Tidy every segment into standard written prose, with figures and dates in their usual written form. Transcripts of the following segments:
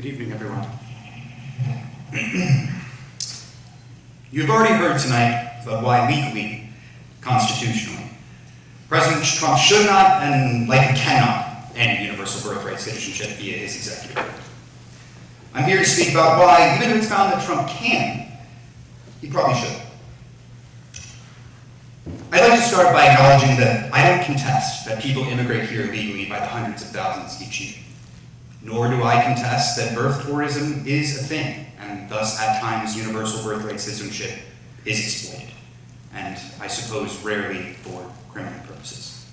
Good evening, everyone. You've already heard tonight about why legally, constitutionally, President Trump should not and likely cannot end universal birthright citizenship via his executive order. I'm here to speak about why, even if it's found that Trump can, he probably should. I'd like to start by acknowledging that I don't contest that people immigrate here legally by the hundreds of thousands each year. Nor do I contest that birth tourism is a thing, and thus at times universal birthright citizenship is exploited, and I suppose rarely for criminal purposes.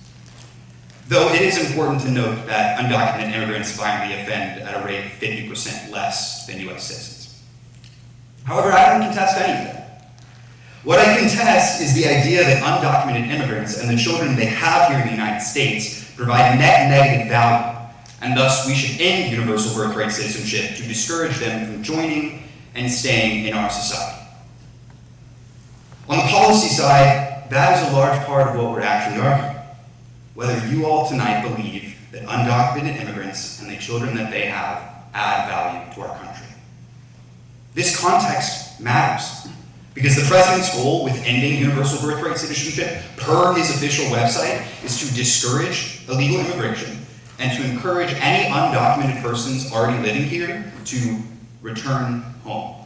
Though it is important to note that undocumented immigrants violently offend at a rate of 50% less than US citizens. However, I don't contest any of that. What I contest is the idea that undocumented immigrants and the children they have here in the United States provide net negative value, and thus we should end universal birthright citizenship to discourage them from joining and staying in our society. On the policy side, that is a large part of what we're actually arguing. Whether you all tonight believe that undocumented immigrants and the children that they have add value to our country. This context matters, because the president's goal with ending universal birthright citizenship, per his official website, is to discourage illegal immigration and to encourage any undocumented persons already living here to return home.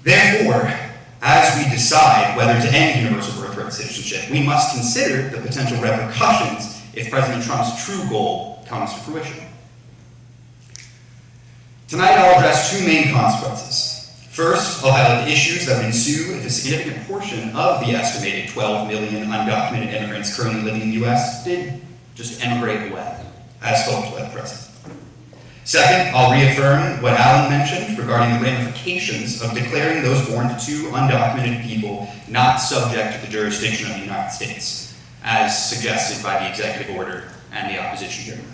Therefore, as we decide whether to end universal birthright citizenship, we must consider the potential repercussions if President Trump's true goal comes to fruition. Tonight, I'll address two main consequences. First, I'll highlight the issues that would ensue if a significant portion of the estimated 12 million undocumented immigrants currently living in the US did just emigrate away, as hoped by the president. Second, I'll reaffirm what Alan mentioned regarding the ramifications of declaring those born to two undocumented people not subject to the jurisdiction of the United States, as suggested by the executive order and the opposition hearing.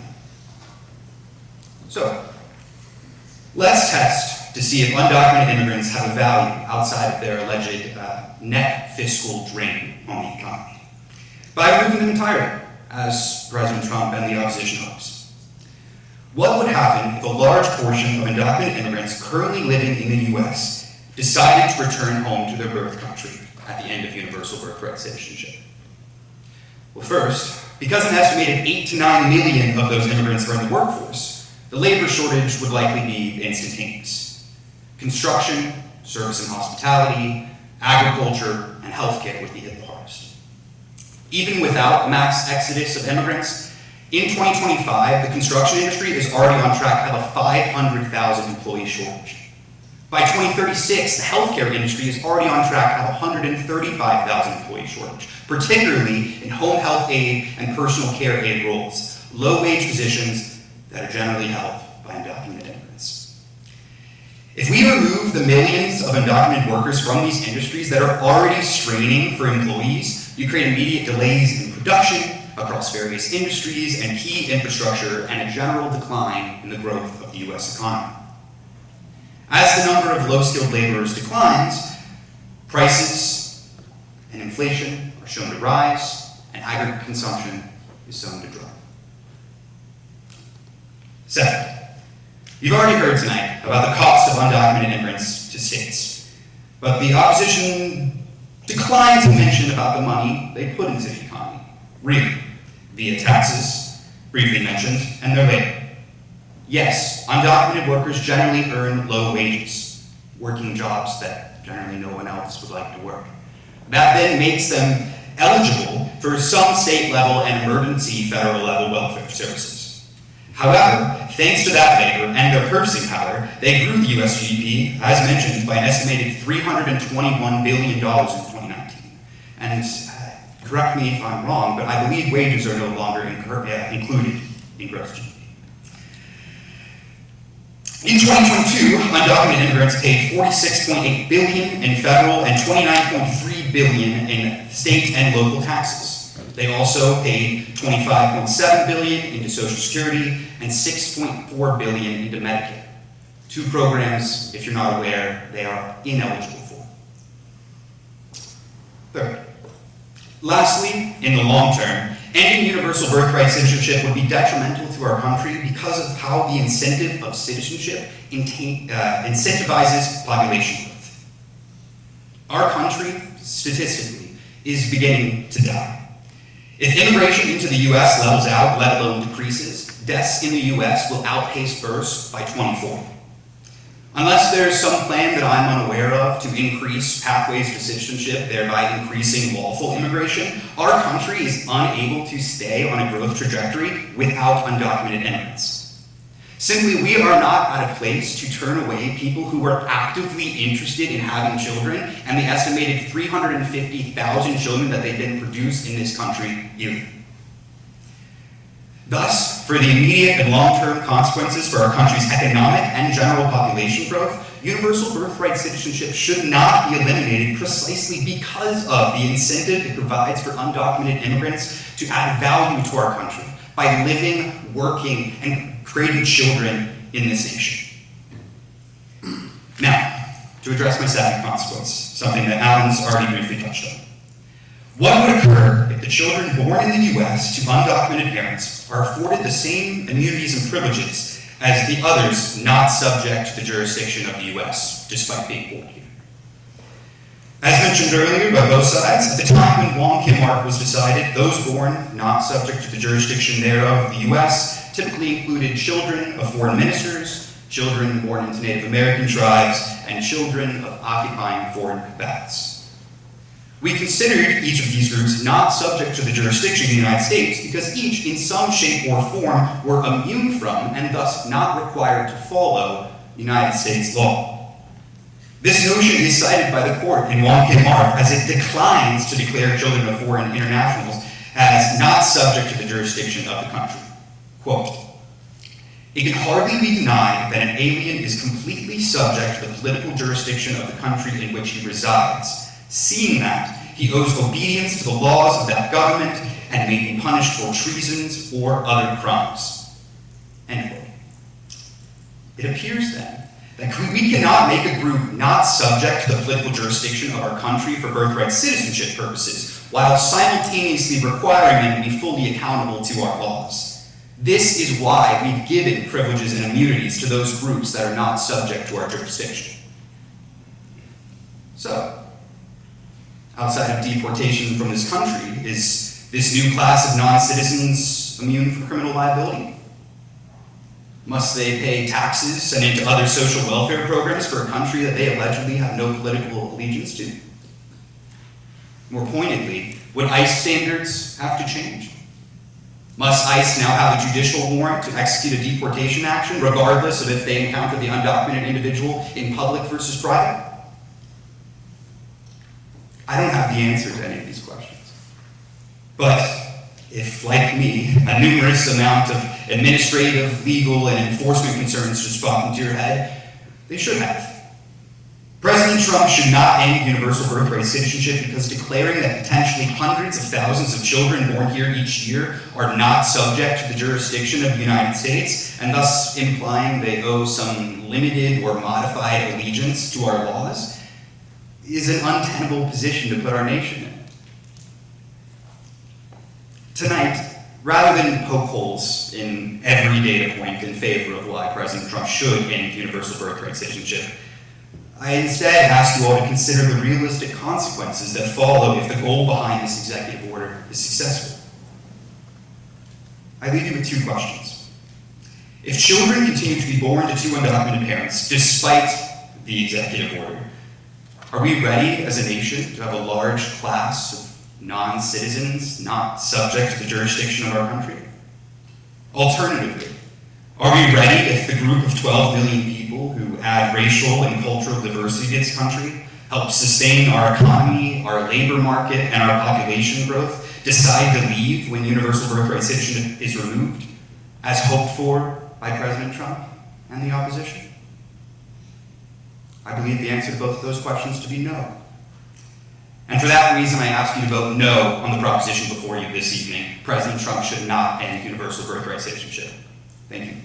So, let's test to see if undocumented immigrants have a value outside of their alleged net fiscal drain on the economy, by removing them entirely, as President Trump and the opposition hopes. What would happen if a large portion of undocumented immigrants currently living in the US decided to return home to their birth country at the end of universal birthright citizenship? Well, first, because an estimated 8 to 9 million of those immigrants are in the workforce, the labor shortage would likely be instantaneous. Construction, service and hospitality, agriculture, and healthcare would be hit the hardest. Even without a mass exodus of immigrants, in 2025, the construction industry is already on track to have a 500,000 employee shortage. By 2036, the healthcare industry is already on track to have a 135,000 employee shortage, particularly in home health aid and personal care aid roles, low-wage positions that are generally held by undocumented immigrants. If we remove the millions of undocumented workers from these industries that are already straining for employees, you create immediate delays in production across various industries and key infrastructure, and a general decline in the growth of the US economy. As the number of low-skilled laborers declines, prices and inflation are shown to rise, and aggregate consumption is shown to drop. Second, you've already heard tonight about the cost of undocumented immigrants to states, but the opposition declined to mention about the money they put into the economy, really, via taxes, briefly mentioned, and their labor. Yes, undocumented workers generally earn low wages, working jobs that generally no one else would like to work. That then makes them eligible for some state level and emergency federal level welfare services. However, thanks to that labor and their purchasing power, they grew the US GDP, as mentioned, by an estimated $321 billion in 2019. And correct me if I'm wrong, but I believe wages are no longer included in gross GDP. In 2022, undocumented immigrants paid $46.8 billion in federal and $29.3 billion in state and local taxes. They also paid $25.7 billion into Social Security and $6.4 billion into Medicare. Two programs, if you're not aware, they are ineligible for. Third, lastly, in the long term, Ending universal birthright citizenship would be detrimental to our country because of how the incentive of citizenship incentivizes population growth. Our country, statistically, is beginning to die. If immigration into the U.S. levels out, let alone decreases, deaths in the U.S. will outpace births by 2040. Unless there's some plan that I'm unaware of to increase pathways to citizenship, thereby increasing lawful immigration, our country is unable to stay on a growth trajectory without undocumented immigrants. Simply, we are not at a place to turn away people who are actively interested in having children and the estimated 350,000 children that they then produce in this country yearly. Thus, for the immediate and long-term consequences for our country's economic and general population growth, universal birthright citizenship should not be eliminated precisely because of the incentive it provides for undocumented immigrants to add value to our country by living, working, and creating children in this nation. Now, to address my second consequence, something that Alan's already briefly touched on. What would occur if the children born in the U.S. to undocumented parents are afforded the same immunities and privileges as the others not subject to the jurisdiction of the U.S., despite being born here? As mentioned earlier by both sides, at the time when Wong Kim Ark was decided, those born not subject to the jurisdiction thereof of the U.S. typically included children of foreign ministers, children born into Native American tribes, and children of occupying foreign combatants. We considered each of these groups not subject to the jurisdiction of the United States because each, in some shape or form, were immune from and thus not required to follow United States law. This notion is cited by the court in Wong Kim Ark as it declines to declare children of foreign internationals as not subject to the jurisdiction of the country. Quote, "It can hardly be denied that an alien is completely subject to the political jurisdiction of the country in which he resides, seeing that he owes obedience to the laws of that government and may be punished for treasons or other crimes." End quote. It appears then that we cannot make a group not subject to the political jurisdiction of our country for birthright citizenship purposes, while simultaneously requiring them to be fully accountable to our laws. This is why we've given privileges and immunities to those groups that are not subject to our jurisdiction. So, outside of deportation from this country, is this new class of non-citizens immune from criminal liability? Must they pay taxes and into other social welfare programs for a country that they allegedly have no political allegiance to? More pointedly, would ICE standards have to change? Must ICE now have a judicial warrant to execute a deportation action, regardless of if they encounter the undocumented individual in public versus private? I don't have the answer to any of these questions. But if, like me, a numerous amount of administrative, legal, and enforcement concerns just pop into your head, they should have. President Trump should not end universal birthright citizenship because declaring that potentially hundreds of thousands of children born here each year are not subject to the jurisdiction of the United States, and thus implying they owe some limited or modified allegiance to our laws, is an untenable position to put our nation in. Tonight, rather than poke holes in every data point in favor of why President Trump should end universal birthright citizenship, I instead ask you all to consider the realistic consequences that follow if the goal behind this executive order is successful. I leave you with two questions. If children continue to be born to two undocumented parents, despite the executive order, are we ready as a nation to have a large class of non-citizens not subject to the jurisdiction of our country? Alternatively, are we ready if the group of 12 million people who add racial and cultural diversity to this country, help sustain our economy, our labor market, and our population growth, decide to leave when universal birthright citizenship is removed, as hoped for by President Trump and the opposition? I believe the answer to both of those questions to be no. And for that reason, I ask you to vote no on the proposition before you this evening. President Trump should not end universal birthright citizenship. Thank you.